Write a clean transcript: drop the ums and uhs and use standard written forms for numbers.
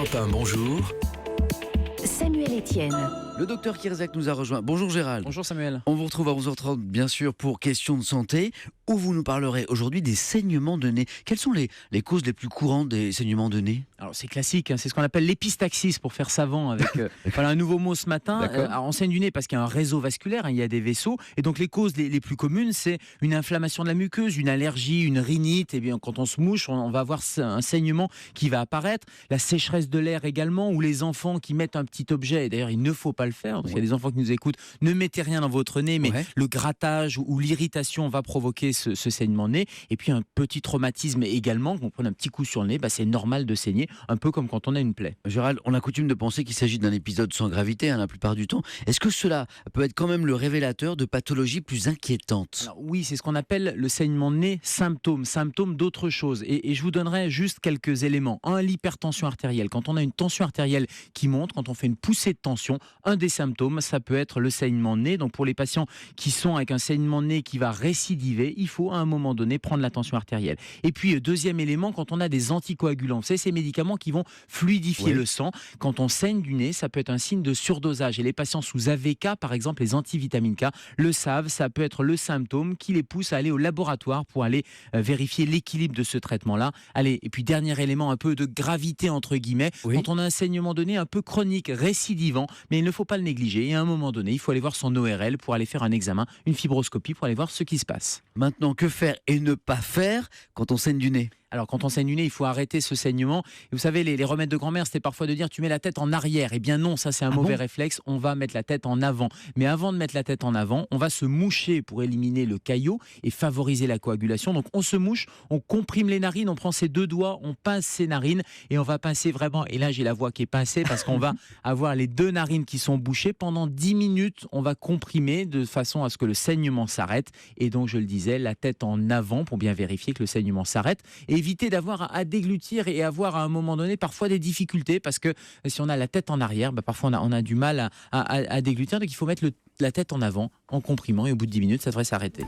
Europe 1, bonjour. Samuel Etienne. Le docteur Kierzak nous a rejoint. Bonjour Gérald. Bonjour Samuel. On vous retrouve à 11h30 bien sûr pour questions de santé où vous nous parlerez aujourd'hui des saignements de nez. Quelles sont les causes les plus courantes des saignements de nez? Alors c'est classique, c'est ce qu'on appelle l'épistaxis pour faire savant avec voilà, un nouveau mot ce matin. On saigne du nez parce qu'il y a un réseau vasculaire, il y a des vaisseaux. Et donc les causes les plus communes, c'est une inflammation de la muqueuse, une allergie, une rhinite. Et bien quand on se mouche, on va avoir un saignement qui va apparaître. La sécheresse de l'air également, ou les enfants qui mettent un petit objet. Et d'ailleurs il ne faut pas le faire. Donc il y a des enfants qui nous écoutent, ne mettez rien dans votre nez, mais le grattage ou l'irritation va provoquer ce saignement de nez. Et puis un petit traumatisme également, qu'on prenne un petit coup sur le nez, c'est normal de saigner, un peu comme quand on a une plaie. Gérald, on a coutume de penser qu'il s'agit d'un épisode sans gravité la plupart du temps. Est-ce que cela peut être quand même le révélateur de pathologies plus inquiétantes? Alors, oui, c'est ce qu'on appelle le saignement de nez symptôme d'autre chose. Et je vous donnerai juste quelques éléments. L'hypertension artérielle. Quand on a une tension artérielle qui monte, quand on fait une poussée de tension, un des symptômes, ça peut être le saignement de nez. Donc pour les patients qui sont avec un saignement de nez qui va récidiver, il faut à un moment donné prendre la tension artérielle. Et puis deuxième élément, quand on a des anticoagulants, vous savez, ces médicaments qui vont fluidifier le sang, quand on saigne du nez, ça peut être un signe de surdosage. Et les patients sous AVK, par exemple les antivitamines K, le savent, ça peut être le symptôme qui les pousse à aller au laboratoire pour aller vérifier l'équilibre de ce traitement-là. Allez, et puis dernier élément, un peu de gravité entre guillemets, quand on a un saignement de nez un peu chronique, récidivant, mais il ne faut pas le négliger. Et à un moment donné, il faut aller voir son ORL pour aller faire un examen, une fibroscopie pour aller voir ce qui se passe. Maintenant, que faire et ne pas faire quand on saigne du nez? Alors quand on saigne du nez, il faut arrêter ce saignement. Et vous savez, les remèdes de grand-mère, c'était parfois de dire tu mets la tête en arrière. Eh bien non, ça c'est un mauvais réflexe. On va mettre la tête en avant. Mais avant de mettre la tête en avant, on va se moucher pour éliminer le caillot et favoriser la coagulation. Donc on se mouche, on comprime les narines, on prend ses deux doigts, on pince ses narines et on va pincer vraiment. Et là j'ai la voix qui est pincée parce qu'on va avoir les deux narines qui sont bouchées. Pendant 10 minutes, on va comprimer de façon à ce que le saignement s'arrête. Et donc je le disais, la tête en avant pour bien vérifier que le saignement s'arrête. Et éviter d'avoir à déglutir et avoir à un moment donné parfois des difficultés parce que si on a la tête en arrière, parfois on a du mal à déglutir. Donc il faut mettre la tête en avant en comprimant et au bout de 10 minutes, ça devrait s'arrêter.